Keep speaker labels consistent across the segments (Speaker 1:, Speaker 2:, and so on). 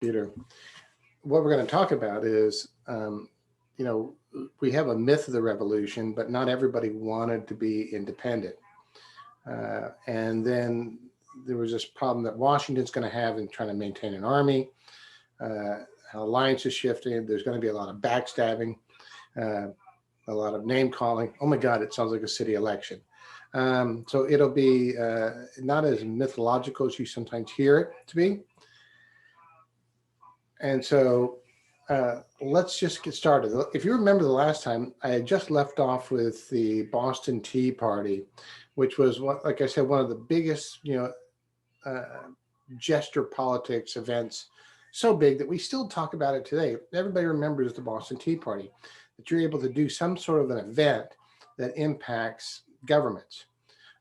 Speaker 1: computer. What we're going to talk about is, we have a myth of the revolution, but not everybody wanted to be independent. And then there was this problem that Washington's going to have in trying to maintain an army. Alliance is shifting. There's going to be a lot of backstabbing, a lot of name calling. Oh my God, it sounds like a city election. So it'll be not as mythological as you sometimes hear it to be. And so let's just get started. If you remember the last time, I had just left off with the Boston Tea Party, which was, like I said, one of the biggest, gesture politics events, so big that we still talk about it today. Everybody remembers the Boston Tea Party, that you're able to do some sort of an event that impacts governments.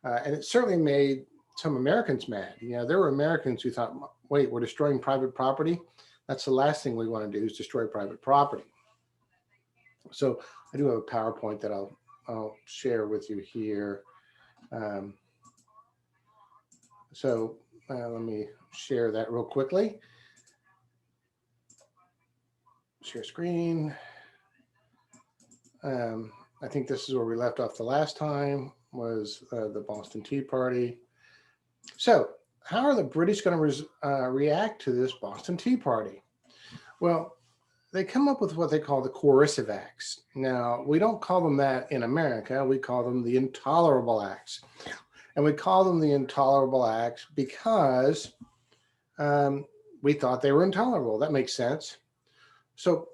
Speaker 1: And it certainly made some Americans mad. There were Americans who thought, wait, we're destroying private property? That's the last thing we want to do, is destroy private property. So I do have a PowerPoint that I'll share with you here. Let me share that real quickly. Share screen. I think this is where we left off the last time, was the Boston Tea Party. So how are the British going to react to this Boston Tea Party? Well, they come up with what they call the Coercive Acts. Now, we don't call them that in America. We call them the Intolerable Acts. And we call them the Intolerable Acts because we thought they were intolerable. That makes sense. So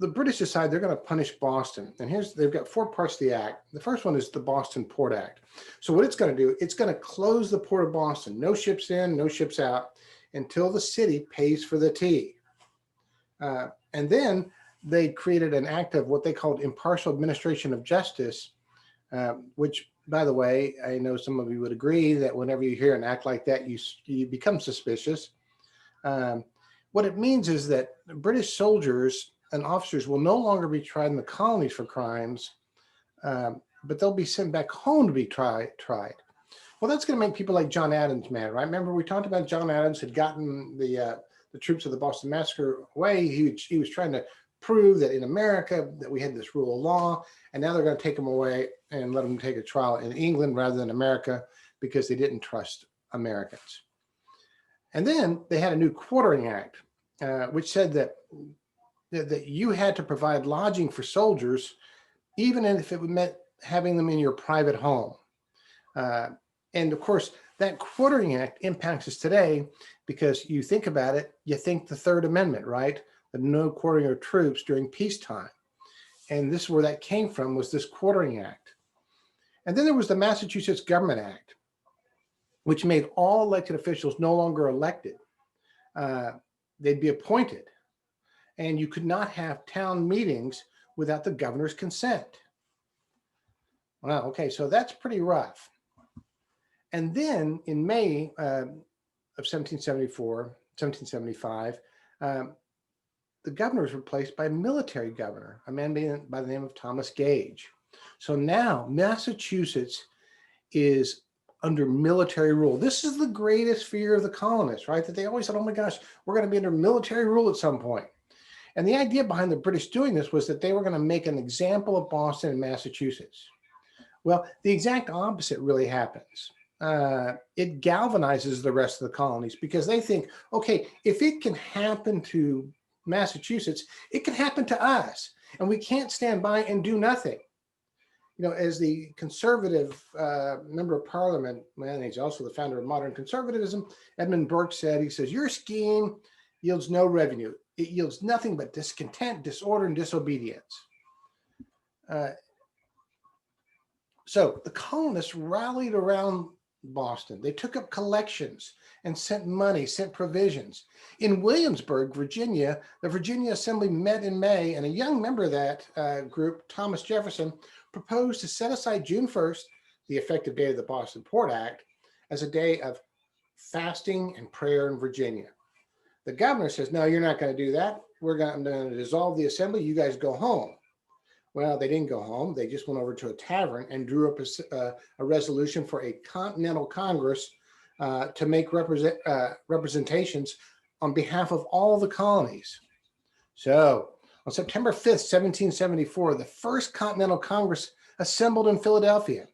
Speaker 1: the British decide they're going to punish Boston. And they've got 4 parts of the act. The first one is the Boston Port Act. So what it's going to do, it's going to close the port of Boston. No ships in, no ships out, until the city pays for the tea. And then they created an act of what they called impartial administration of justice, which, by the way, I know some of you would agree that whenever you hear an act like that, you become suspicious. What it means is that British soldiers and officers will no longer be tried in the colonies for crimes, but they'll be sent back home to be tried. Well, that's going to make people like John Adams mad, right? Remember, we talked about John Adams had gotten the troops of the Boston Massacre away. He was trying to prove that in America that we had this rule of law, and now they're going to take them away and let them take a trial in England rather than America because they didn't trust Americans. And then they had a new quartering act, which said that you had to provide lodging for soldiers, even if it meant having them in your private home. And of course, that quartering act impacts us today because you think about it, you think the Third Amendment, right? The no quartering of troops during peacetime. And this is where that came from, was this quartering act. And then there was the Massachusetts Government Act, which made all elected officials no longer elected. They'd be appointed. And you could not have town meetings without the governor's consent. Wow, okay, so that's pretty rough. And then in May of 1775, the governor was replaced by a military governor, a man by the name of Thomas Gage. So now Massachusetts is under military rule. This is the greatest fear of the colonists, right? That they always said, oh my gosh, we're going to be under military rule at some point. And the idea behind the British doing this was that they were going to make an example of Boston and Massachusetts. Well, the exact opposite really happens. It galvanizes the rest of the colonies because they think, okay, if it can happen to Massachusetts, it can happen to us, and we can't stand by and do nothing. As the conservative member of parliament, and he's also the founder of modern conservatism, Edmund Burke said, he says, your scheme yields no revenue. It yields nothing but discontent, disorder, and disobedience. So the colonists rallied around Boston. They took up collections and sent money, sent provisions. In Williamsburg, Virginia, the Virginia Assembly met in May, and a young member of that group, Thomas Jefferson, proposed to set aside June 1st, the effective date of the Boston Port Act, as a day of fasting and prayer in Virginia. The governor says, no, you're not going to do that. We're going to dissolve the assembly. You guys go home. Well, they didn't go home. They just went over to a tavern and drew up a resolution for a Continental Congress to make representations on behalf of all the colonies. So on September 5th, 1774, the First Continental Congress assembled in Philadelphia.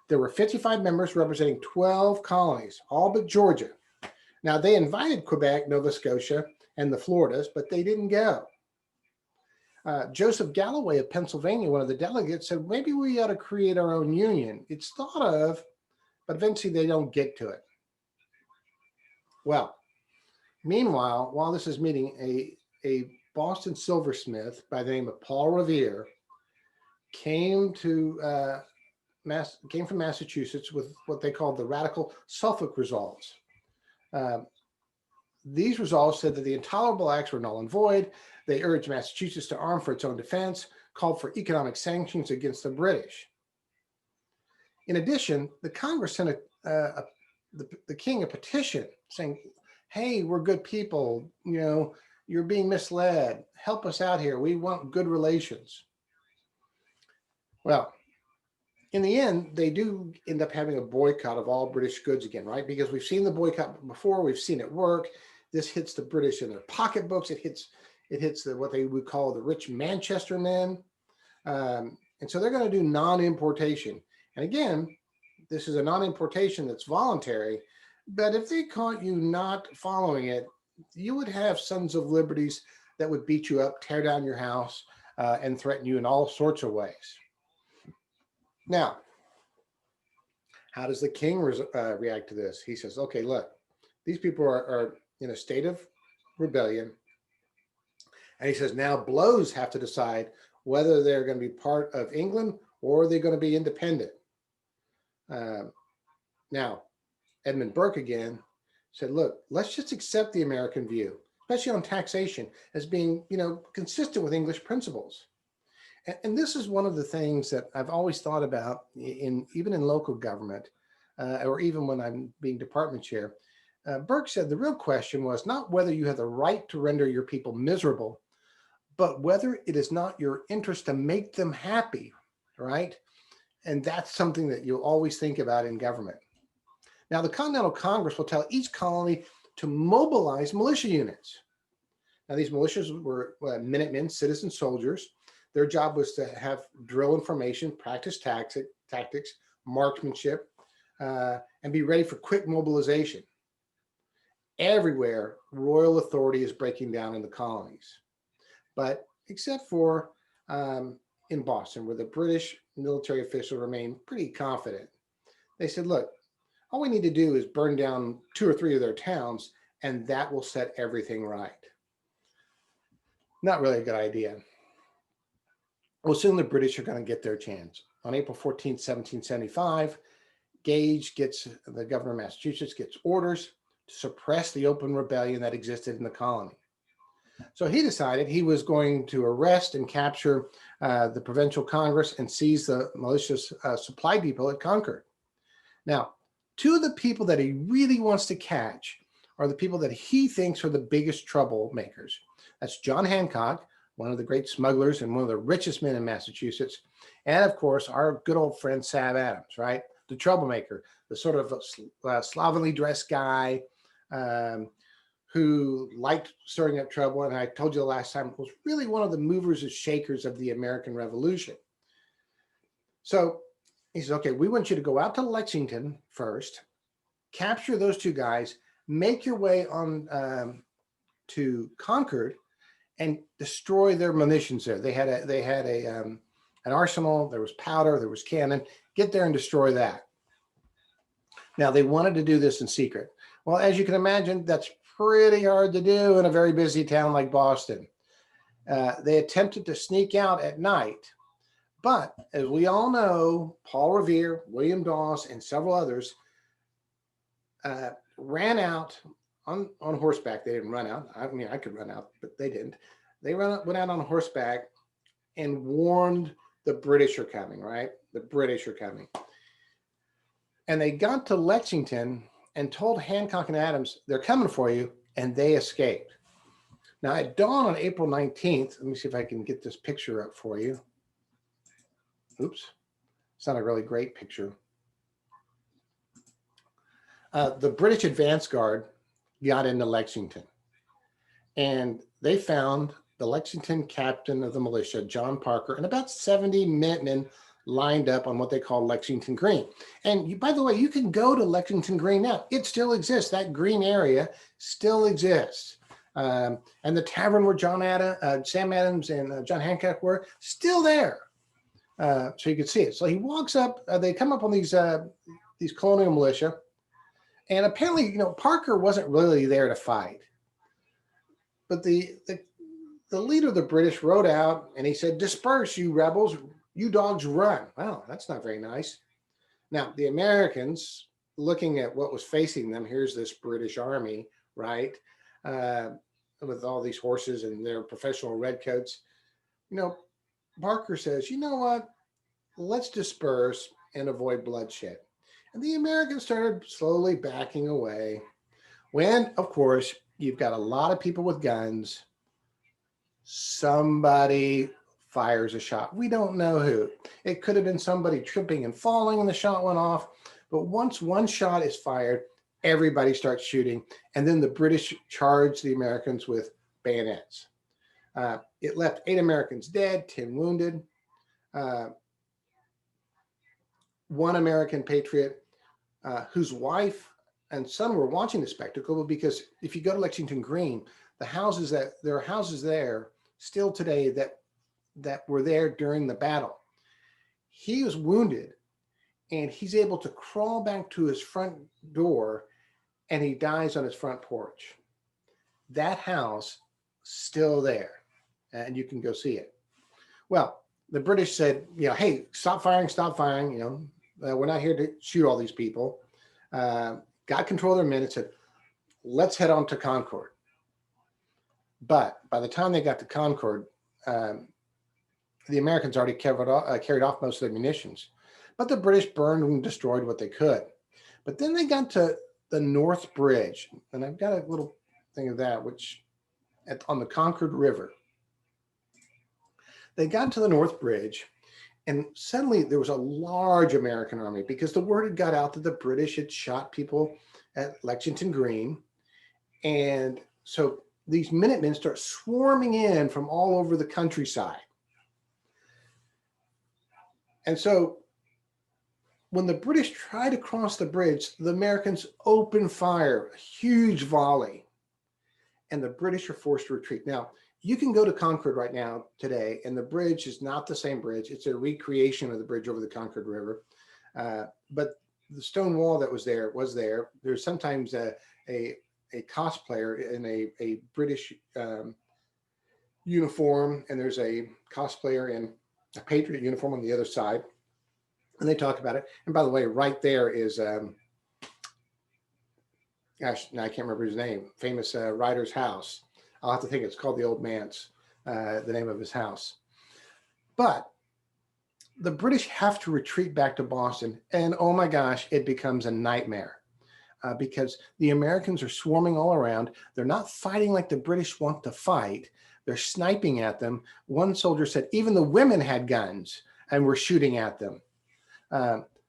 Speaker 1: There were 55 members representing 12 colonies, all but Georgia. Now, they invited Quebec, Nova Scotia, and the Floridas, but they didn't go. Joseph Galloway of Pennsylvania, one of the delegates, said, maybe we ought to create our own union. It's thought of, but eventually they don't get to it. Well, meanwhile, while this is meeting, a Boston silversmith by the name of Paul Revere came from Massachusetts with what they called the Radical Suffolk Resolves. These resolves said that the intolerable acts were null and void. They urged Massachusetts to arm for its own defense, called for economic sanctions against the British. In addition, the Congress sent the king a petition saying, hey, we're good people, you're being misled. Help us out here. We want good relations. Well, in the end, they do end up having a boycott of all British goods again, right? Because we've seen the boycott before, we've seen it work. This hits the British in their pocketbooks. It hits what they would call the rich Manchester men. And so they're going to do non-importation. And again, this is a non-importation that's voluntary, but if they caught you not following it, you would have Sons of Liberties that would beat you up, tear down your house, and threaten you in all sorts of ways. Now, how does the king react to this? He says, okay, look, these people are in a state of rebellion. And he says, now blows have to decide whether they're going to be part of England or they're going to be independent. Now, Edmund Burke again said, look, let's just accept the American view, especially on taxation, as being, consistent with English principles. And this is one of the things that I've always thought about even in local government, or even when I'm being department chair. Burke said the real question was not whether you have the right to render your people miserable, but whether it is not your interest to make them happy, right? And that's something that you'll always think about in government. Now, the Continental Congress will tell each colony to mobilize militia units. Now, these militias were Minutemen, citizen soldiers. Their job was to have drill information, practice tactics, marksmanship, and be ready for quick mobilization. Everywhere, royal authority is breaking down in the colonies, but except for in Boston, where the British military officials remain pretty confident. They said, look, all we need to do is burn down 2 or 3 of their towns, and that will set everything right. Not really a good idea. Well, soon the British are going to get their chance. On April 14, 1775, Gage the governor of Massachusetts, gets orders to suppress the open rebellion that existed in the colony. So he decided he was going to arrest and capture the Provincial Congress and seize the malicious supply depot at Concord. Now, 2 of the people that he really wants to catch are the people that he thinks are the biggest troublemakers. That's John Hancock, one of the great smugglers and one of the richest men in Massachusetts. And of course, our good old friend, Sam Adams, right? The troublemaker, the sort of slovenly dressed guy who liked stirring up trouble. And I told you the last time, was really one of the movers and shakers of the American Revolution. So he says, okay, we want you to go out to Lexington first, capture those 2 guys, make your way on to Concord, and destroy their munitions there. They had an arsenal. There was powder. There was cannon. Get there and destroy that. Now, they wanted to do this in secret. Well, as you can imagine, that's pretty hard to do in a very busy town like Boston. They attempted to sneak out at night, but as we all know, Paul Revere, William Doss, and several others ran out on horseback. They didn't run out. I mean, I could run out, but they didn't. They went out on horseback and warned the British are coming, right? The British are coming. And they got to Lexington and told Hancock and Adams, they're coming for you, and they escaped. Now, at dawn on April 19th, let me see if I can get this picture up for you. Oops, it's not a really great picture. The British advance guard got into Lexington. and they found the Lexington captain of the militia, John Parker, and about 70 Minutemen lined up on what they call Lexington Green. And by the way, you can go to Lexington Green now. It still exists. That green area still exists. And the tavern where Sam Adams and John Hancock were still there. So you can see it. So he walks up, they come up on these colonial militia. And apparently, Parker wasn't really there to fight. But the leader of the British rode out and he said, "Disperse, you rebels, you dogs run." Well, that's not very nice. Now, the Americans, looking at what was facing them, here's this British army, right? With all these horses and their professional redcoats. Parker says, "You know what? Let's disperse and avoid bloodshed." And the Americans started slowly backing away when, of course, you've got a lot of people with guns. Somebody fires a shot. We don't know who. It could have been somebody tripping and falling and the shot went off. But once one shot is fired, everybody starts shooting. And then the British charged the Americans with bayonets. It left 8 Americans dead, 10 wounded. One American patriot whose wife and son were watching the spectacle, because if you go to Lexington Green, there are houses there still today that were there during the battle. He was wounded and he's able to crawl back to his front door and he dies on his front porch. That house still there and you can go see it. Well, the British said, "Hey, stop firing. We're not here to shoot all these people." Got control of their men and said, "Let's head on to Concord." But by the time they got to Concord, the Americans already carried off most of their munitions. But the British burned and destroyed what they could. But then they got to the North Bridge. And I've got a little thing of that, on the Concord River. They got to the North Bridge. And suddenly there was a large American army because the word had got out that the British had shot people at Lexington Green. And so these Minutemen start swarming in from all over the countryside. And so when the British tried to cross the bridge, the Americans opened fire, a huge volley, and the British are forced to retreat. Now, you can go to Concord right now today, and the bridge is not the same bridge. It's a recreation of the bridge over the Concord River. But the stone wall that was there. There's sometimes a cosplayer in a British uniform, and there's a cosplayer in a Patriot uniform on the other side. And they talk about it. And by the way, right there is, gosh, now I can't remember his name, famous writer's house. I'll have to think. It's called the Old Manse, the name of his house. But the British have to retreat back to Boston. And oh my gosh, it becomes a nightmare because the Americans are swarming all around. They're not fighting like the British want to fight. They're sniping at them. One soldier said even the women had guns and were shooting at them.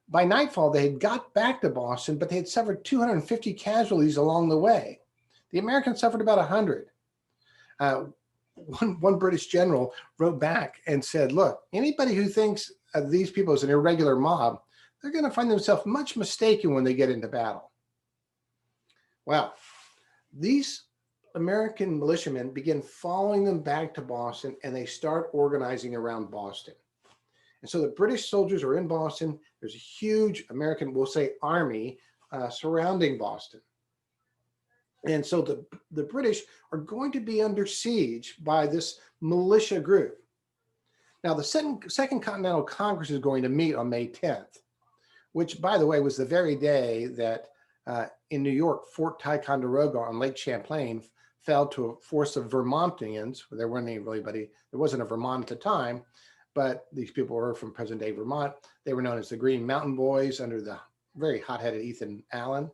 Speaker 1: By nightfall, they had got back to Boston, but they had suffered 250 casualties along the way. The Americans suffered about 100. One British general wrote back and said, "Look, anybody who thinks of these people as an irregular mob, they're going to find themselves much mistaken when they get into battle." Well, these American militiamen begin following them back to Boston, and they start organizing around Boston. And so the British soldiers are in Boston. There's a huge American, we'll say, army surrounding Boston. And so the British are going to be under siege by this militia group. Now, the Second Continental Congress is going to meet on May 10th, which, by the way, was the very day that in New York, Fort Ticonderoga on Lake Champlain fell to a force of Vermontians. There weren't anybody, there wasn't a Vermont at the time, but these people were from present-day Vermont. They were known as the Green Mountain Boys under the very hot-headed Ethan Allen.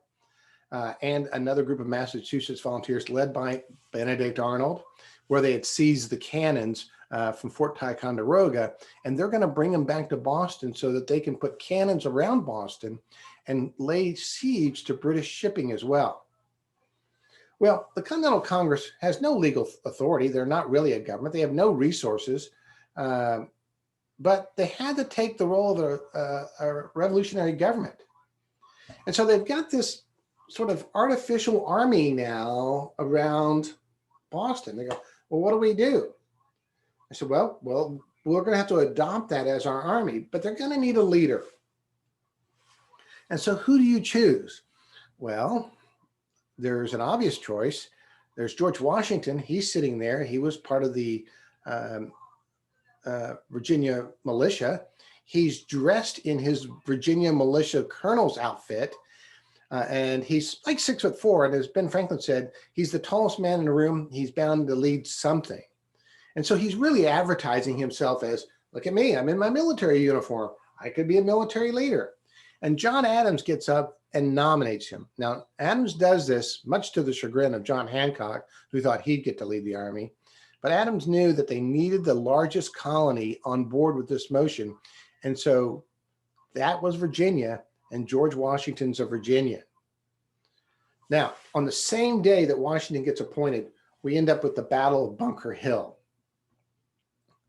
Speaker 1: And another group of Massachusetts volunteers led by Benedict Arnold, where they had seized the cannons from Fort Ticonderoga, and they're going to bring them back to Boston so that they can put cannons around Boston and lay siege to British shipping as well. Well, the Continental Congress has no legal authority. They're not really a government. They have no resources, um, but they had to take the role of a revolutionary government. And so they've got this sort of artificial army now around Boston. They go, well, what do we do? I said, well, we're going to have to adopt that as our army, but they're going to need a leader. And so who do you choose? Well, there's an obvious choice. There's George Washington. He's sitting there. He was part of the um, Virginia militia. He's dressed in his Virginia militia colonel's outfit. And he's like 6'4", and as Ben Franklin said, he's the tallest man in the room. He's bound to lead something. And so he's really advertising himself as, look at me, I'm in my military uniform. I could be a military leader. And John Adams gets up and nominates him. Now, Adams does this much to the chagrin of John Hancock, who thought he'd get to lead the army. But Adams knew that they needed the largest colony on board with this motion. And so that was Virginia, and George Washington's a Virginian. Now, on the same day that Washington gets appointed, we end up with the Battle of Bunker Hill.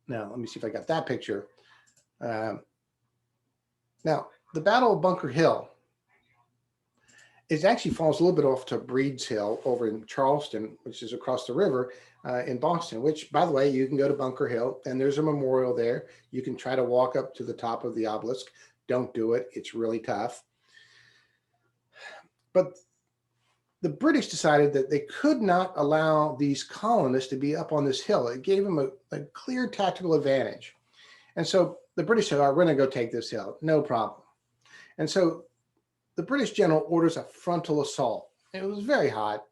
Speaker 1: Now, let me see if I got that picture. Now, the Battle of Bunker Hill, it actually falls a little bit off to Breed's Hill over in Charleston, which is across the river in Boston, which, by the way, you can go to Bunker Hill, and there's a memorial there. You can try to walk up to the top of the obelisk. Don't do it. It's really tough. But the British decided that they could not allow these colonists to be up on this hill. It gave them a clear tactical advantage. And so the British said, all right, we're going to go take this hill. No problem. And so the British general orders a frontal assault. It was very hot.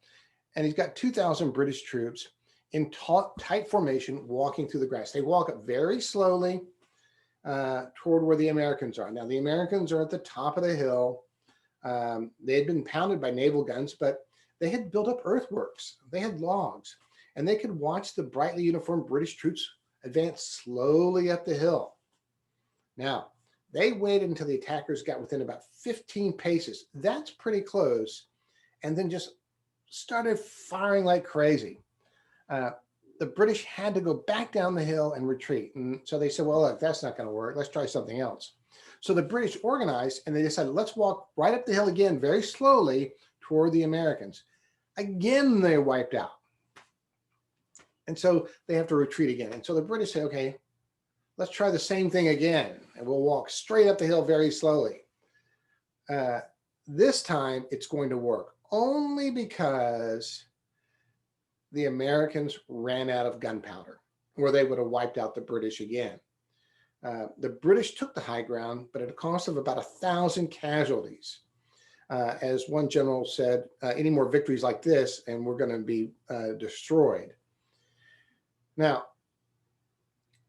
Speaker 1: And he's got 2,000 British troops in tight formation walking through the grass. They walk up very slowly toward where the Americans are. Now, the Americans are at the top of the hill. They had been pounded by naval guns, but they had built up earthworks. They had logs, and they could watch the brightly uniformed British troops advance slowly up the hill. Now, they waited until the attackers got within about 15 paces. That's pretty close. And then just started firing like crazy. The British had to go back down the hill and retreat. And so they said, well, look, that's not going to work. Let's try something else. So the British organized, and they decided, let's walk right up the hill again, very slowly toward the Americans. Again, they're wiped out. And so they have to retreat again. And so the British say, okay, let's try the same thing again. And we'll walk straight up the hill very slowly. This time it's going to work only because the Americans ran out of gunpowder, or they would have wiped out the British again. The British took the high ground, but at a cost of about 1,000 casualties. As one general said, any more victories like this, and we're going to be destroyed. Now,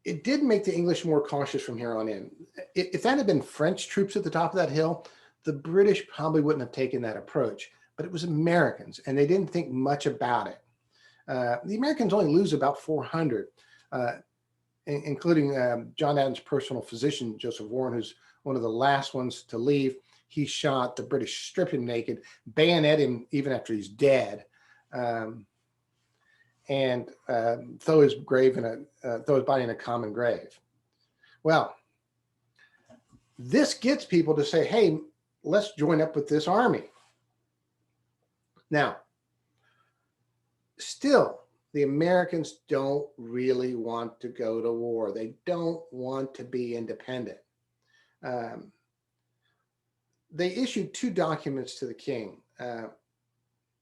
Speaker 1: it did make the English more cautious from here on in. If that had been French troops at the top of that hill, the British probably wouldn't have taken that approach, but it was Americans, and they didn't think much about it. The Americans only lose about 400, including John Adams' personal physician, Joseph Warren, who's one of the last ones to leave. He shot. The British strip him naked, bayonet him even after he's dead, and throw his body in a common grave. Well, this gets people to say, hey, let's join up with this army. Now, still, the Americans don't really want to go to war. They don't want to be independent. They issued 2 documents to the king.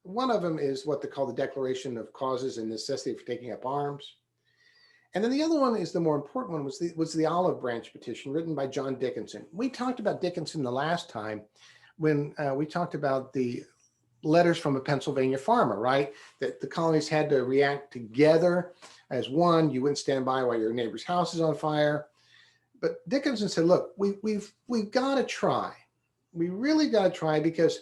Speaker 1: One of them is what they call the Declaration of Causes and Necessity for Taking Up Arms. And then the other one is the more important one, was the Olive Branch Petition written by John Dickinson. We talked about Dickinson the last time when we talked about the letters from a Pennsylvania farmer, right? That the colonies had to react together as one. You wouldn't stand by while your neighbor's house is on fire. But Dickinson said, look, we've got to try. We really got to try, because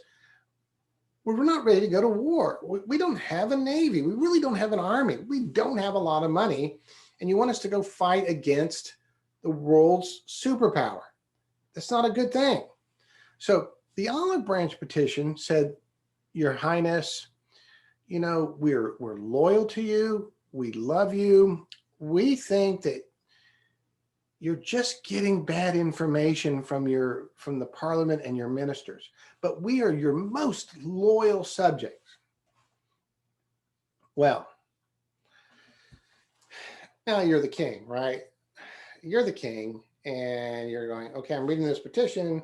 Speaker 1: we're not ready to go to war. We don't have a navy. We really don't have an army. We don't have a lot of money. And you want us to go fight against the world's superpower. That's not a good thing. So the Olive Branch Petition said, Your Highness, you know, we're loyal to you. We love you. We think that you're just getting bad information from the parliament and your ministers, but we are your most loyal subjects. Well, now you're the king, right? You're the king, and you're going, okay, I'm reading this petition.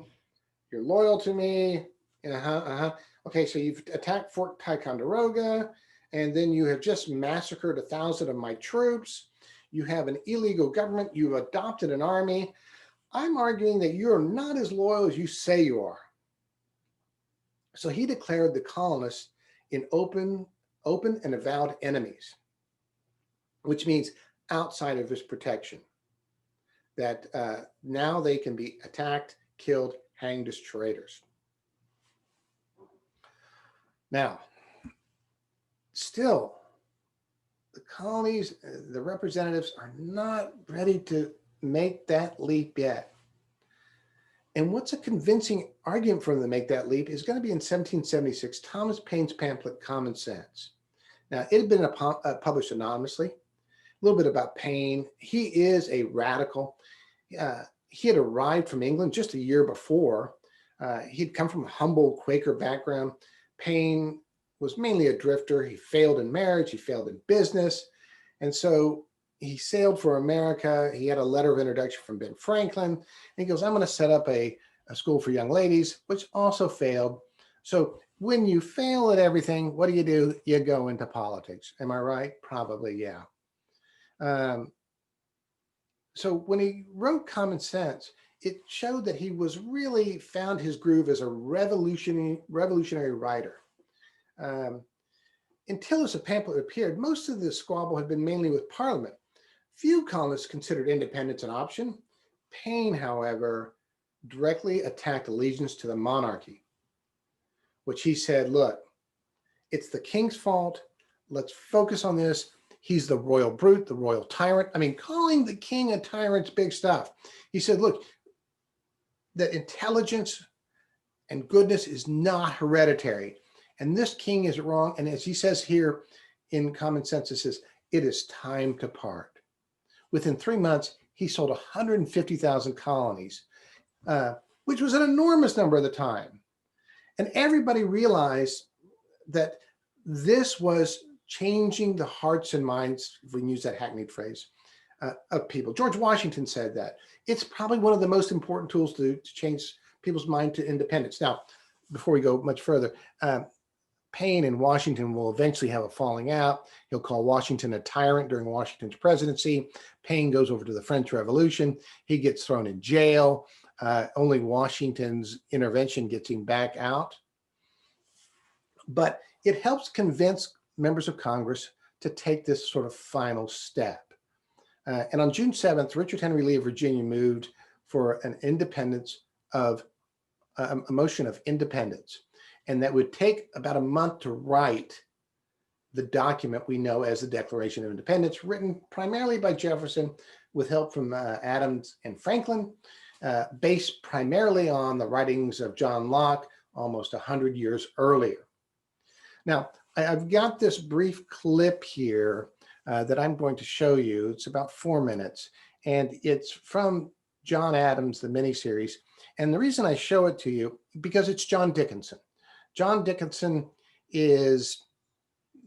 Speaker 1: You're loyal to me. Okay, so you've attacked Fort Ticonderoga, and then you have just massacred 1,000 of my troops. You have an illegal government. You've adopted an army. I'm arguing that you're not as loyal as you say you are. So he declared the colonists in open and avowed enemies, which means outside of his protection, that now they can be attacked, killed, hanged as traitors. Now, still, the colonies, the representatives are not ready to make that leap yet. And what's a convincing argument for them to make that leap is going to be in 1776, Thomas Paine's pamphlet, Common Sense. Now, it had been published anonymously. A little bit about Paine. He is a radical. He had arrived from England just a year before. He'd come from a humble Quaker background. Paine was mainly a drifter. He failed in marriage. He failed in business. And so he sailed for America. He had a letter of introduction from Ben Franklin. And he goes, I'm going to set up a school for young ladies, which also failed. So when you fail at everything, what do? You go into politics. Am I right? Probably, yeah. So when he wrote Common Sense, it showed that he was really found his groove as a revolutionary writer. Until this pamphlet appeared, most of the squabble had been mainly with Parliament. Few colonists considered independence an option. Paine, however, directly attacked allegiance to the monarchy, which he said, look, it's the king's fault. Let's focus on this. He's the royal brute, the royal tyrant. I mean, calling the king a tyrant's big stuff. He said, look, that intelligence and goodness is not hereditary. And this king is wrong. And as he says here in Common Sense, it says, it is time to part. Within 3 months, he sold 150,000 colonies, which was an enormous number at the time. And everybody realized that this was changing the hearts and minds, if we can use that hackneyed phrase, of people. George Washington said that. It's probably one of the most important tools to change people's mind to independence. Now, before we go much further, Paine and Washington will eventually have a falling out. He'll call Washington a tyrant during Washington's presidency. Paine goes over to the French Revolution. He gets thrown in jail. Only Washington's intervention gets him back out. But it helps convince members of Congress to take this sort of final step. And on June 7th, Richard Henry Lee of Virginia moved for an independence of a motion of independence. And that would take about a month to write the document we know as the Declaration of Independence, written primarily by Jefferson with help from Adams and Franklin, based primarily on the writings of John Locke almost 100 years earlier. Now, I've got this brief clip here that I'm going to show you. It's about 4 minutes, and it's from John Adams, the miniseries. And the reason I show it to you, because it's John Dickinson. John Dickinson was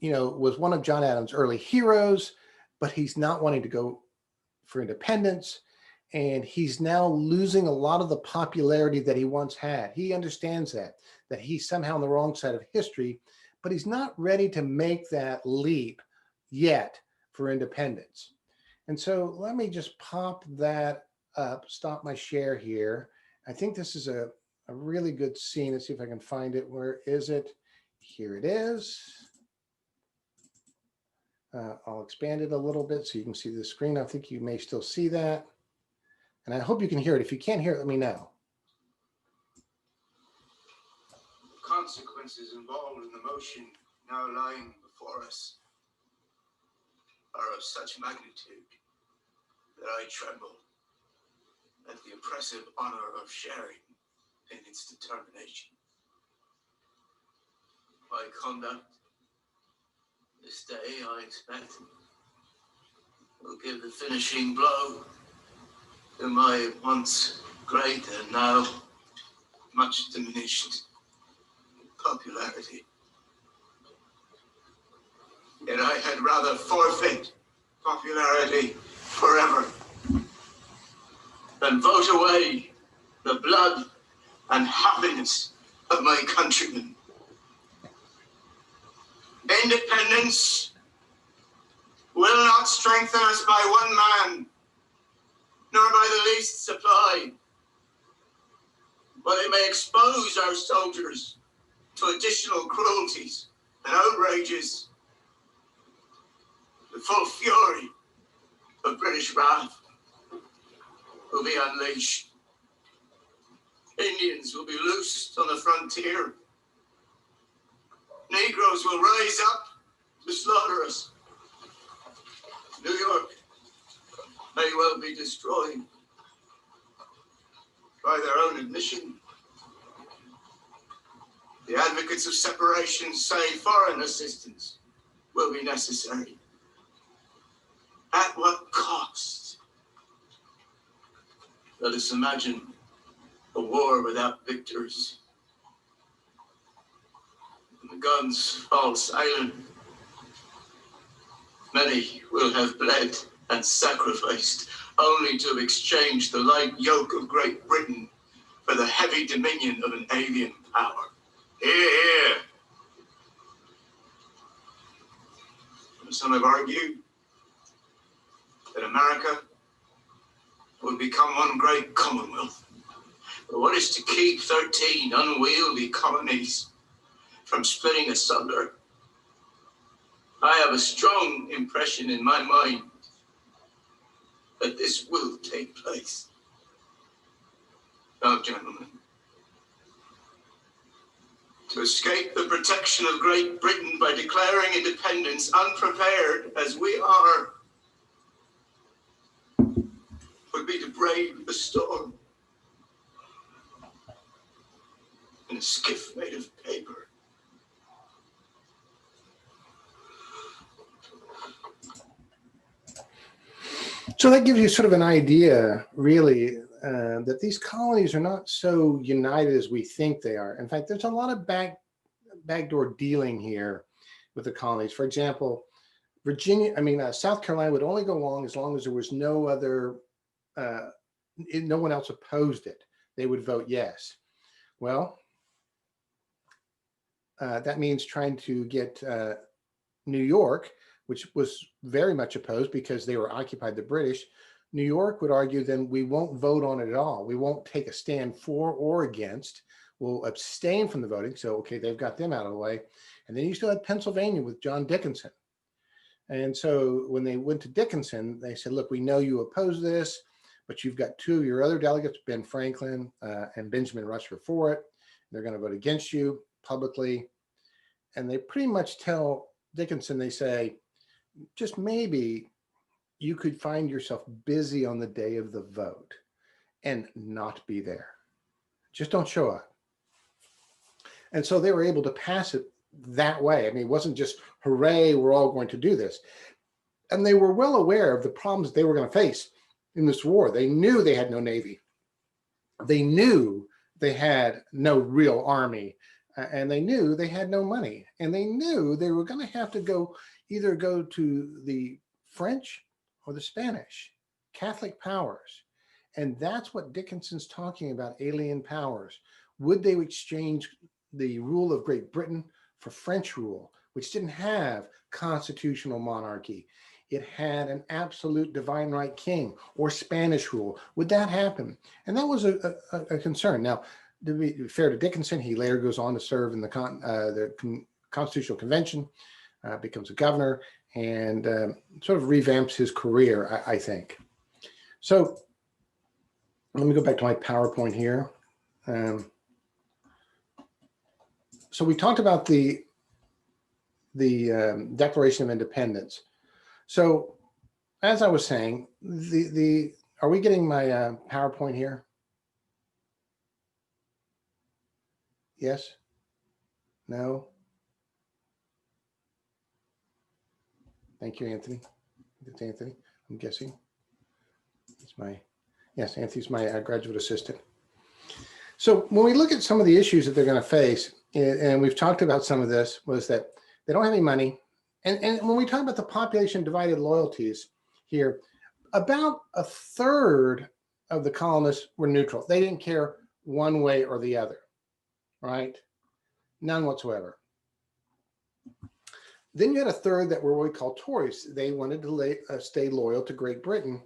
Speaker 1: one of John Adams' early heroes, but he's not wanting to go for independence. And he's now losing a lot of the popularity that he once had. He understands that he's somehow on the wrong side of history, but he's not ready to make that leap yet for independence. And so let me just pop that up, stop my share here. I think this is a really good scene. Let's see if I can find it. Where is it? Here it is. I'll expand it a little bit so you can see the screen. I think you may still see that. And I hope you can hear it. If you can't hear it, let me know.
Speaker 2: The consequences involved in the motion now lying before us are of such magnitude that I tremble at the oppressive honor of sharing in its determination. My conduct This day, I expect, will give the finishing blow to my once great and now much diminished popularity. Yet I had rather forfeit popularity forever than vote away the blood and happiness of my countrymen. Independence will not strengthen us by one man, nor by the least supply, but it may expose our soldiers to additional cruelties and outrages. The full fury of British wrath will be unleashed. Indians will be loosed on the frontier. Negroes will rise up to slaughter us. New York may well be destroyed by their own admission. The advocates of separation say foreign assistance will be necessary. At what cost? Let us imagine a war without victors. When the guns fall silent, many will have bled and sacrificed, only to have exchanged the light yoke of Great Britain for the heavy dominion of an alien power. Hear, hear. Some have argued that America would become one great commonwealth. But what is to keep 13 unwieldy colonies from splitting asunder? I have a strong impression in my mind that this will take place. Now, gentlemen, to escape the protection of Great Britain by declaring independence unprepared as we are would be to brave the storm in a skiff made of paper.
Speaker 1: So that gives you sort of an idea, really, that these colonies are not so united as we think they are. In fact, there's a lot of backdoor dealing here with the colonies. For example, South Carolina would only go along as there was no other, no one else opposed it. They would vote yes. Well, that means trying to get New York, which was very much opposed because they were occupied the British. New York would argue, then we won't vote on it at all. We won't take a stand for or against. We'll abstain from the voting. So, okay, they've got them out of the way. And then you still had Pennsylvania with John Dickinson. And so when they went to Dickinson, they said, look, we know you oppose this, but you've got two of your other delegates, Ben Franklin and Benjamin Rush for it. They're going to vote against you publicly. And they pretty much tell Dickinson, they say, just maybe you could find yourself busy on the day of the vote and not be there. Just don't show up. And so they were able to pass it that way. I mean, it wasn't just, hooray, we're all going to do this. And they were well aware of the problems they were going to face in this war. They knew they had no navy. They knew they had no real army. And they knew they had no money. And they knew they were going to have to either go to the French or the Spanish, Catholic powers. And that's what Dickinson's talking about, alien powers. Would they exchange the rule of Great Britain for French rule, which didn't have constitutional monarchy? It had an absolute divine right king, or Spanish rule. Would that happen? And that was a concern. Now, to be fair to Dickinson, he later goes on to serve in the Constitutional Convention, becomes a governor, and sort of revamps his career, I think. So let me go back to my PowerPoint here. So we talked about the Declaration of Independence. So as I was saying, are we getting my PowerPoint here? Yes? No? Thank you, Anthony. It's Anthony, I'm guessing. Yes, Anthony's my graduate assistant. So when we look at some of the issues that they're going to face, and we've talked about some of this, was that they don't have any money. And when we talk about the population divided loyalties here, about a third of the colonists were neutral. They didn't care one way or the other, right? None whatsoever. Then you had a third that were what we call Tories. They wanted to stay loyal to Great Britain.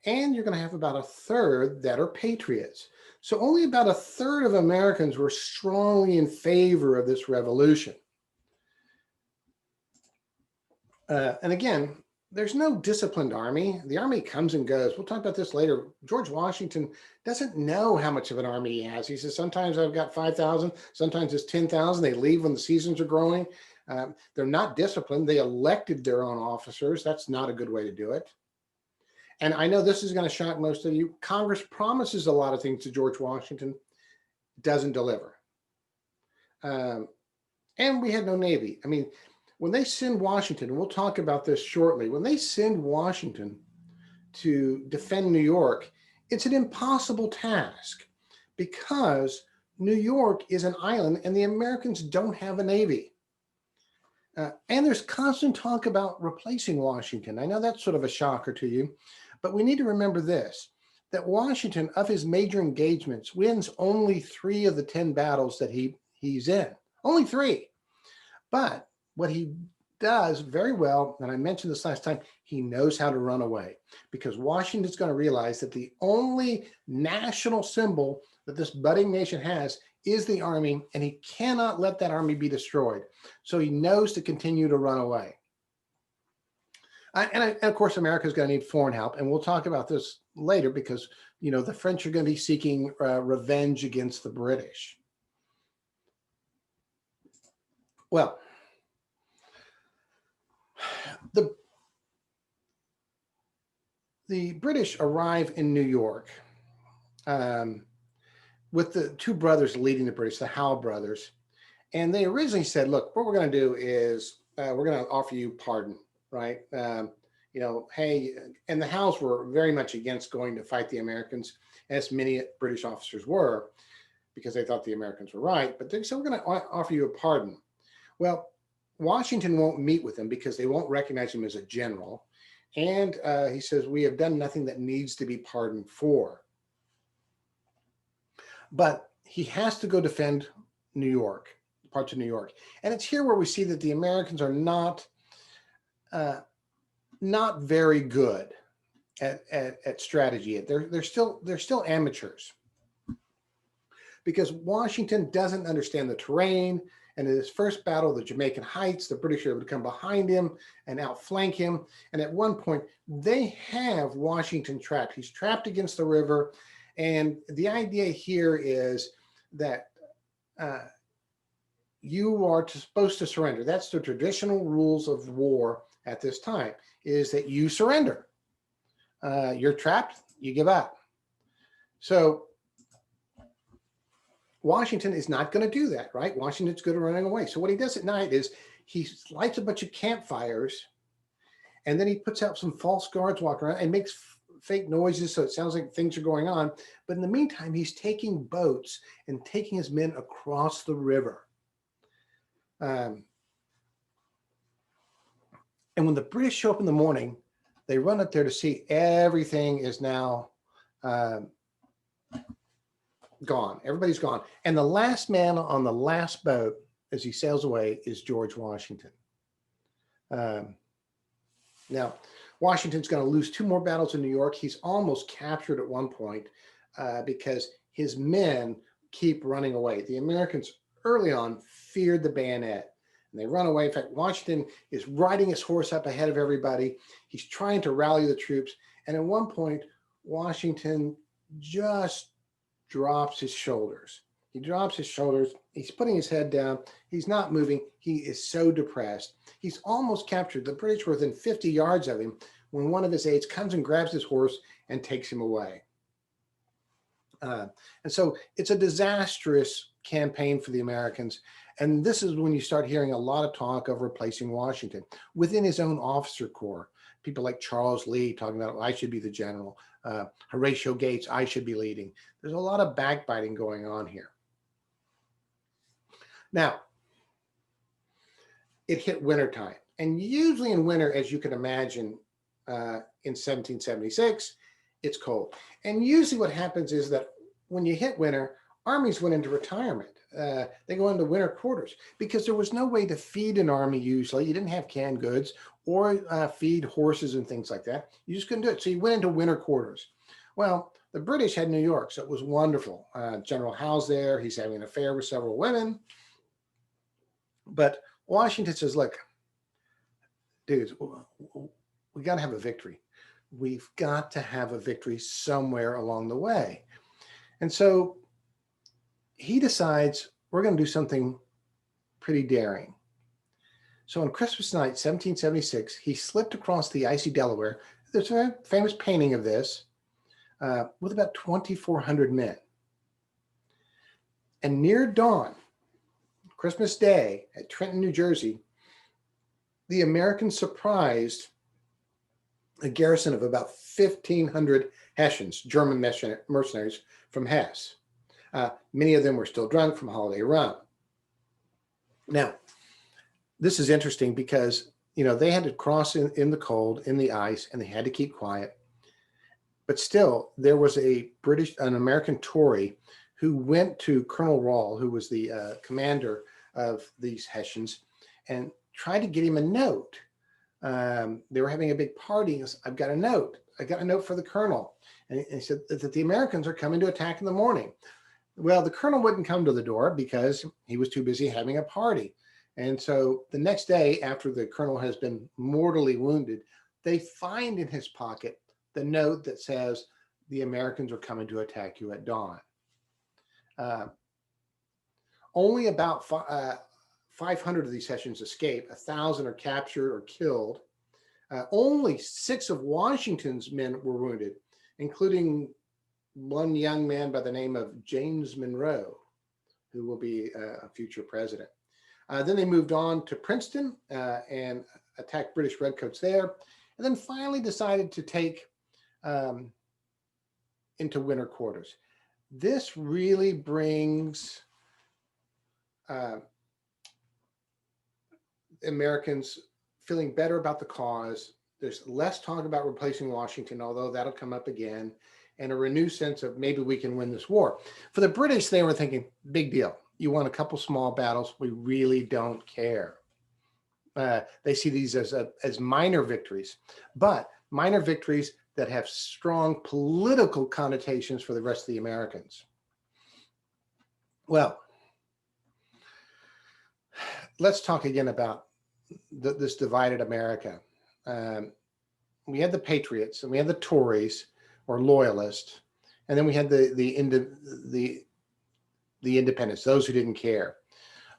Speaker 1: And you're going to have about a third that are patriots. So only about a third of Americans were strongly in favor of this revolution. And again, there's no disciplined army. The army comes and goes. We'll talk about this later. George Washington doesn't know how much of an army he has. He says, sometimes I've got 5,000, sometimes it's 10,000. They leave when the seasons are growing. They're not disciplined. They elected their own officers. That's not a good way to do it. And I know this is going to shock most of you. Congress promises a lot of things to George Washington, doesn't deliver. And we had no Navy. I mean, when they send Washington, and we'll talk about this shortly, when they send Washington to defend New York, it's an impossible task because New York is an island and the Americans don't have a Navy. And there's constant talk about replacing Washington. I know that's sort of a shocker to you. But we need to remember this, that Washington, of his major engagements, wins only 3 of the 10 battles that he's in. Only 3. But what he does very well, and I mentioned this last time, he knows how to run away. Because Washington's going to realize that the only national symbol that this budding nation has is the army, and he cannot let that army be destroyed. So he knows to continue to run away. And of course, America is going to need foreign help. And we'll talk about this later because, you know, the French are going to be seeking revenge against the British. Well, the British arrive in New York with the 2 brothers leading the British, the Howe brothers. And they originally said, look, what we're going to do is we're going to offer you pardon. Right. You know, hey, and the Howes were very much against going to fight the Americans, as many British officers were, because they thought the Americans were right. But they said, we're going to offer you a pardon. Well, Washington won't meet with them because they won't recognize him as a general. And he says, we have done nothing that needs to be pardoned for. But he has to go defend New York, parts of New York. And it's here where we see that the Americans are not very good at strategy. They're still amateurs because Washington doesn't understand the terrain. And in his first battle, the Jamaican Heights, the British are able to come behind him and outflank him. And at one point, they have Washington trapped. He's trapped against the river. And the idea here is that you are supposed to surrender. That's the traditional rules of war at this time, is that you surrender. You're trapped, you give up. So Washington is not going to do that, right? Washington's good at running away. So what he does at night is he lights a bunch of campfires, and then he puts out some false guards walking around and makes fake noises so it sounds like things are going on. But in the meantime, he's taking boats and taking his men across the river. And when the British show up in the morning, they run up there to see everything is now gone. Everybody's gone. And the last man on the last boat as he sails away is George Washington. Now, Washington's going to lose 2 more battles in New York. He's almost captured at one point because his men keep running away. The Americans early on feared the bayonet. And they run away. In fact, Washington is riding his horse up ahead of everybody. He's trying to rally the troops. And at one point, Washington just drops his shoulders. He drops his shoulders. He's putting his head down. He's not moving. He is so depressed. He's almost captured. The British were within 50 yards of him when one of his aides comes and grabs his horse and takes him away. And so it's a disastrous campaign for the Americans. And this is when you start hearing a lot of talk of replacing Washington within his own officer corps. People like Charles Lee talking about, I should be the general. Horatio Gates, I should be leading. There's a lot of backbiting going on here. Now, it hit wintertime. And usually in winter, as you can imagine, in 1776, it's cold. And usually what happens is that when you hit winter, armies went into retirement. They go into winter quarters because there was no way to feed an army usually. You didn't have canned goods or feed horses and things like that. You just couldn't do it. So you went into winter quarters. Well, the British had New York, so it was wonderful. General Howe's there. He's having an affair with several women. But Washington says, look, dudes, we got to have a victory. We've got to have a victory somewhere along the way. And so he decides we're going to do something pretty daring. So on Christmas night, 1776, he slipped across the icy Delaware. There's a famous painting of this with about 2,400 men. And near dawn, Christmas Day at Trenton, New Jersey, the Americans surprised a garrison of about 1,500 Hessians, German mercenaries from Hesse. Many of them were still drunk from Holiday Run. Now, this is interesting because, you know, they had to cross in the cold, in the ice, and they had to keep quiet. But still, there was an American Tory who went to Colonel Rahl, who was the commander of these Hessians, and tried to get him a note. They were having a big party. He goes, I've got a note. I got a note for the colonel. And he said that the Americans are coming to attack in the morning. Well, the colonel wouldn't come to the door because he was too busy having a party. And so the next day, after the colonel has been mortally wounded, they find in his pocket the note that says, the Americans are coming to attack you at dawn. Only about 500 of these Hessians escape. 1,000 are captured or killed. Only 6 of Washington's men were wounded, including one young man by the name of James Monroe, who will be a future president. Then they moved on to Princeton and attacked British redcoats there, and then finally decided to take into winter quarters. This really brings Americans feeling better about the cause. There's less talk about replacing Washington, although that'll come up again, and a renewed sense of maybe we can win this war. For the British, they were thinking, big deal. You won a couple small battles. We really don't care. They see these as minor victories, but minor victories that have strong political connotations for the rest of the Americans. Well, let's talk again about this divided America. We had the Patriots and we had the Tories or Loyalists, and then we had the Independents, those who didn't care.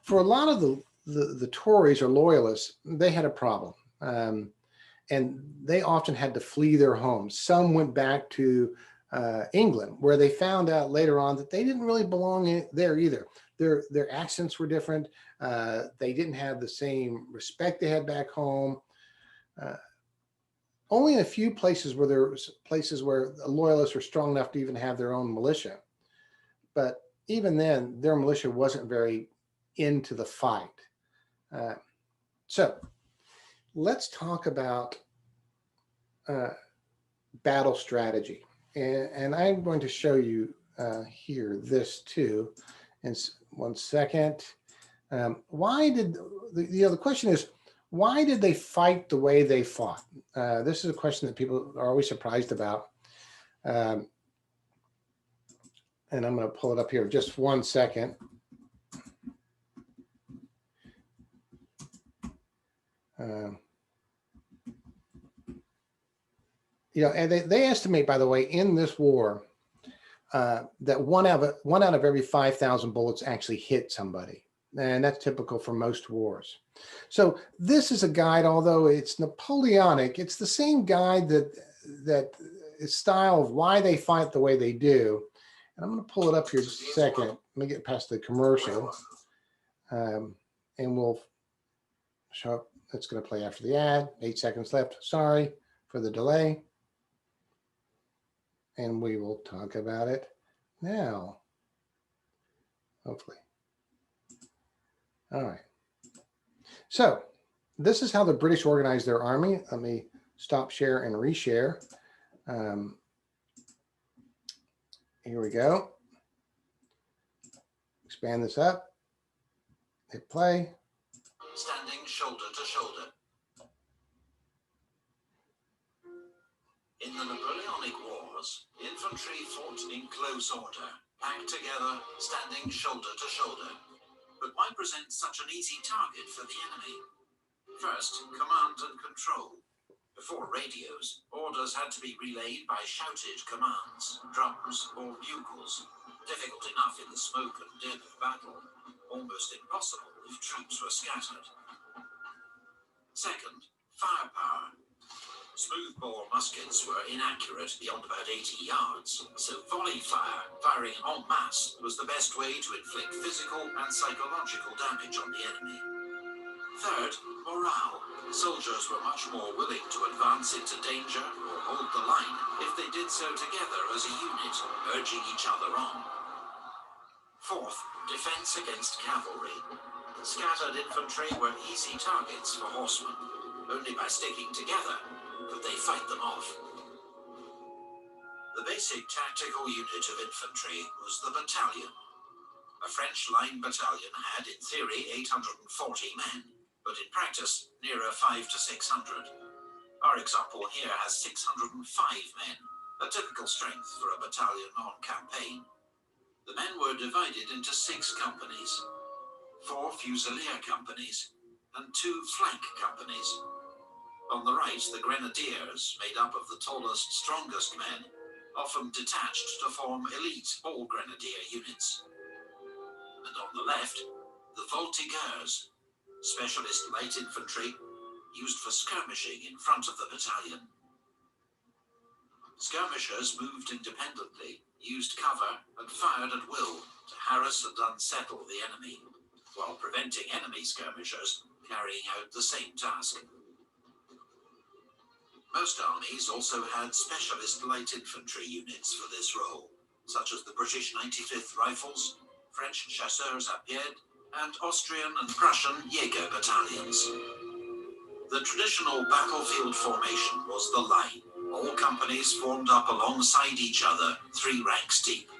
Speaker 1: For a lot of the Tories or Loyalists, they had a problem, and they often had to flee their homes. Some went back to England, where they found out later on that they didn't really belong there either. Their accents were different. They didn't have the same respect they had back home. Only in a few places were there places where the Loyalists were strong enough to even have their own militia. But even then, their militia wasn't very into the fight. So let's talk about battle strategy. And I'm going to show you here this too. In one second. Why did, the question is, why did they fight the way they fought? This is a question that people are always surprised about. And I'm going to pull it up here just 1 second. And they estimate, by the way, in this war, that one out of every 5,000 bullets actually hit somebody. And that's typical for most wars. So this is a guide, although it's Napoleonic, it's the same guide that is style of why they fight the way they do. And I'm going to pull it up here just a second. Let me get past the commercial. And we'll show up. It's going to play after the ad. 8 seconds left. Sorry for the delay. And we will talk about it now, hopefully. All right. So this is how the British organized their army. Let me stop share and reshare. Here we go. Expand this up. Hit play.
Speaker 3: Standing shoulder to shoulder. In the Napoleonic Wars, infantry fought in close order, packed together, standing shoulder to shoulder. But why present such an easy target for the enemy? First, command and control. Before radios, orders had to be relayed by shouted commands, drums, or bugles. Difficult enough in the smoke and din of battle, almost impossible if troops were scattered. Second, firepower. Smoothbore muskets were inaccurate beyond about 80 yards, so volley fire, firing en masse, was the best way to inflict physical and psychological damage on the enemy. Third, morale. Soldiers were much more willing to advance into danger or hold the line if they did so together as a unit, urging each other on. Fourth, defense against cavalry. Scattered infantry were easy targets for horsemen. Only by sticking together could they fight them off. The basic tactical unit of infantry was the battalion. A French line battalion had, in theory, 840 men, but in practice, nearer 500 to 600. Our example here has 605 men, a typical strength for a battalion on campaign. The men were divided into 6 companies, 4 fusilier companies, and 2 flank companies. On the right, the grenadiers, made up of the tallest, strongest men, often detached to form elite all-grenadier units. And on the left, the voltigeurs, specialist light infantry, used for skirmishing in front of the battalion. Skirmishers moved independently, used cover, and fired at will to harass and unsettle the enemy, while preventing enemy skirmishers carrying out the same task. Most armies also had specialist light infantry units for this role, such as the British 95th Rifles, French Chasseurs à Pied, and Austrian and Prussian Jaeger battalions. The traditional battlefield formation was the line. All companies formed up alongside each other, 3 ranks deep.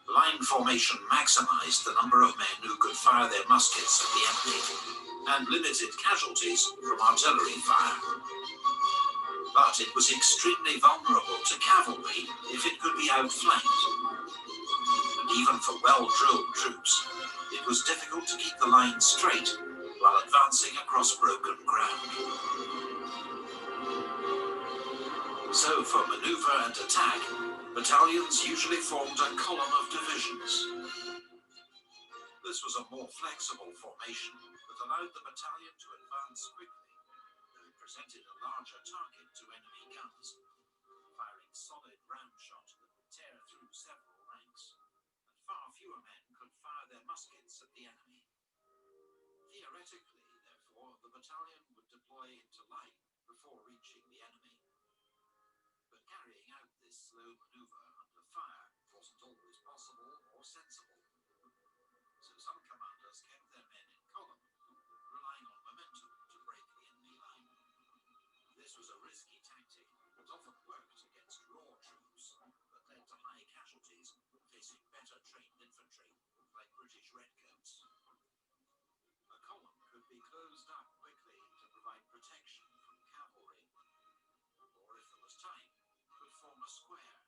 Speaker 3: Line formation maximized the number of men who could fire their muskets at the enemy, and limited casualties from artillery fire. But it was extremely vulnerable to cavalry if it could be outflanked. And even for well-drilled troops, it was difficult to keep the line straight while advancing across broken ground. So for maneuver and attack, battalions usually formed a column of divisions. This was a more flexible formation that allowed the battalion to advance quickly, though it presented a larger target to enemy guns, firing solid round shot that would tear through several ranks, and far fewer men could fire their muskets at the enemy. Theoretically, therefore, the battalion would deploy into line before reaching the enemy. But carrying out this slow maneuver under fire wasn't always possible or sensible. So some commanders kept their men in column, relying on momentum to break the enemy line. This was a risky tactic that often worked against raw troops, but led to high casualties facing better trained infantry, like British redcoats. A column could be closed up quickly to provide protection from cavalry, or if there was time, could form a square.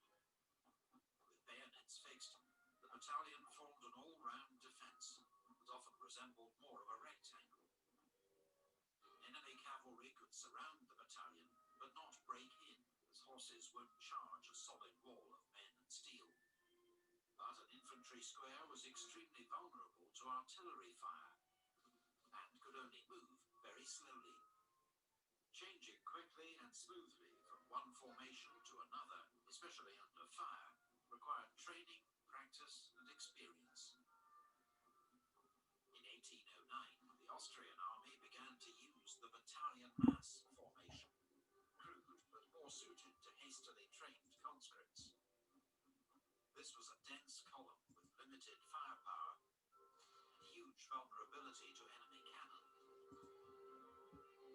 Speaker 3: With bayonets fixed, the battalion formed an all-round defense that often resembled more of a rectangle. Enemy cavalry could surround the battalion, but not break in, as horses won't charge a solid wall of men and steel. But an infantry square was extremely vulnerable to artillery fire, and could only move very slowly. Changing quickly and smoothly from one formation to another, especially under fire, required training, practice, and experience. In 1808, Austrian army began to use the battalion mass formation, crude but more suited to hastily trained conscripts. This was a dense column with limited firepower, huge vulnerability to enemy cannon.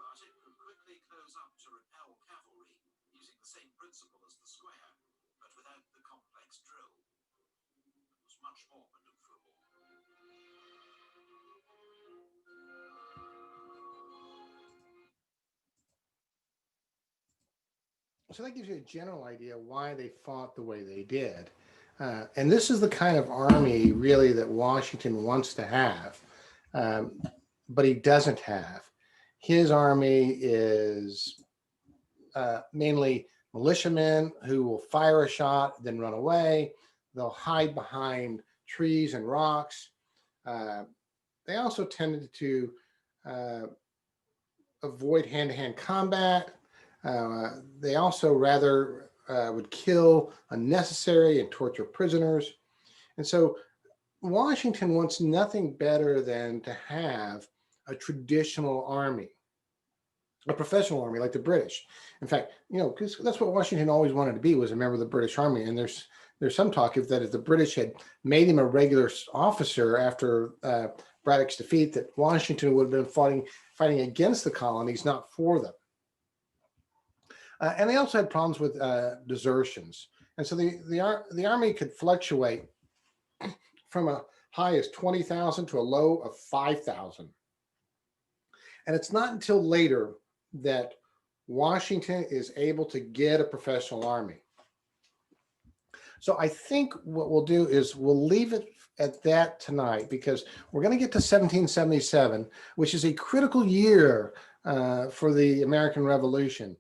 Speaker 3: But it could quickly close up to repel cavalry using the same principle as the square, but without the complex drill. It was much more maneuverable.
Speaker 1: So that gives you a general idea why they fought the way they did. And this is the kind of army really that Washington wants to have, but he doesn't have. His army is mainly militiamen who will fire a shot, then run away. They'll hide behind trees and rocks. They also tended to avoid hand-to-hand combat. They also rather would kill unnecessary and torture prisoners. And so Washington wants nothing better than to have a traditional army, a professional army like the British. In fact, because that's what Washington always wanted to be, was a member of the British Army. And there's some talk that if the British had made him a regular officer after Braddock's defeat, that Washington would have been fighting against the colonies, not for them. And they also had problems with desertions. And so the army could fluctuate from a high as 20,000 to a low of 5,000. And it's not until later that Washington is able to get a professional army. So I think what we'll do is we'll leave it at that tonight, because we're going to get to 1777, which is a critical year for the American Revolution.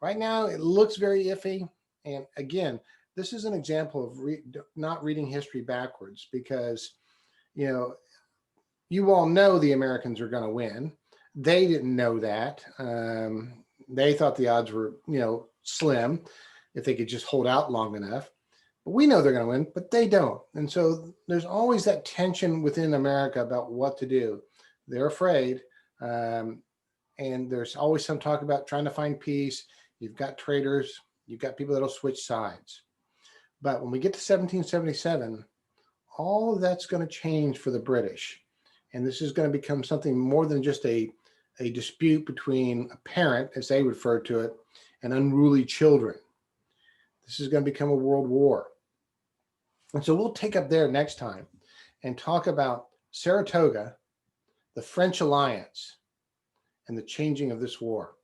Speaker 1: Right now, it looks very iffy. And again, this is an example of not reading history backwards, because, you all know the Americans are going to win. They didn't know that. They thought the odds were, slim if they could just hold out long enough. But we know they're going to win, but they don't. And so there's always that tension within America about what to do. They're afraid. And there's always some talk about trying to find peace. You've got traitors. You've got people that'll switch sides. But when we get to 1777, all of that's going to change for the British. And this is going to become something more than just a dispute between a parent, as they refer to it, and unruly children. This is going to become a world war. And so we'll take up there next time and talk about Saratoga, the French alliance, and the changing of this war.